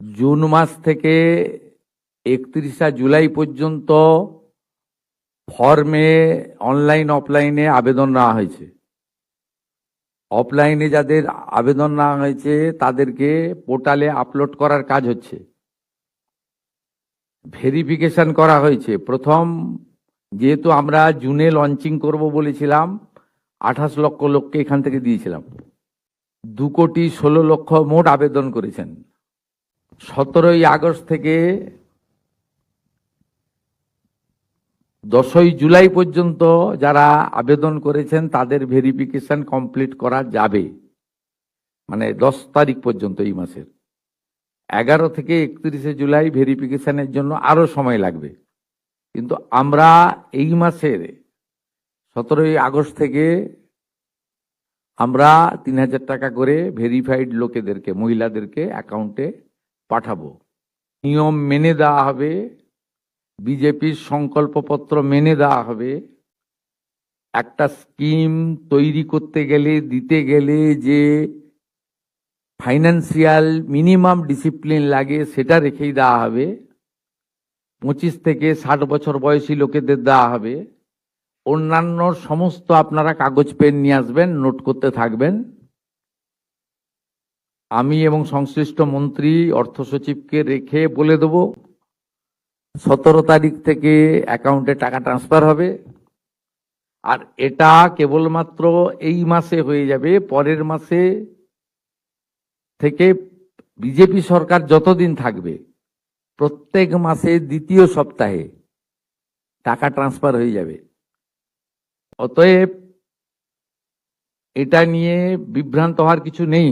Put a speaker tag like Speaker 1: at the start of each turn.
Speaker 1: June মাস থেকে 31 জুলাই পর্যন্ত ফর্মে অনলাইন অফলাইনে আবেদন নেওয়া হয়েছে। অফলাইনে যাদের আবেদন নেওয়া হয়েছে তাদেরকে পোর্টালে আপলোড করার কাজ হচ্ছে, ভেরিফিকেশন করা হয়েছে। প্রথম যেহেতু আমরা জুনে লঞ্চিং করব বলেছিলাম, 28 লক্ষ লোককে এখান থেকে দিয়েছিলাম। 2,16,00,000 মোট আবেদন করেছেন। 17ই আগস্ট থেকে 10ই জুলাই পর্যন্ত যারা আবেদন করেছেন তাদের ভেরিফিকেশন কমপ্লিট করা যাবে, মানে 10 তারিখ পর্যন্ত এই মাসের। 11 থেকে 31 জুলাই ভেরিফিকেশনের জন্য আরো সময় লাগবে, কিন্তু আমরা এই মাসের 17ই আগস্ট থেকে আমরা 3,000 টাকা করে ভেরিফাইড লোকেদেরকে, মহিলাদেরকে অ্যাকাউন্টে পাঠাবো। নিয়ম মেনে দেওয়া হবে, বিজেপির সংকল্পপত্র মেনে দেওয়া হবে। একটা স্কিম তৈরি করতে গেলে, দিতে গেলে যে ফাইন্যান্সিয়াল মিনিমাম ডিসিপ্লিন লাগে সেটা রেখেই দেওয়া হবে। 25 থেকে 60 বছর বয়সী লোকেদের দেওয়া হবে। অন্যান্য সমস্ত আপনারা কাগজ পেন নিয়ে আসবেন, নোট করতে থাকবেন। আমি এবং সংশ্লিষ্ট মন্ত্রী অর্থ সচিবকে রেখে বলে দেব 17 তারিখ থেকে অ্যাকাউন্টে টাকা ট্রান্সফার হবে। আর এটা কেবলমাত্র এই মাসে হয়ে যাবে, পরের মাসে থেকে বিজেপি সরকার যতদিন থাকবে প্রত্যেক মাসে দ্বিতীয় সপ্তাহে টাকা ট্রান্সফার হয়ে যাবে। অতএব এটা নিয়ে বিভ্রান্ত হওয়ার কিছু নেই।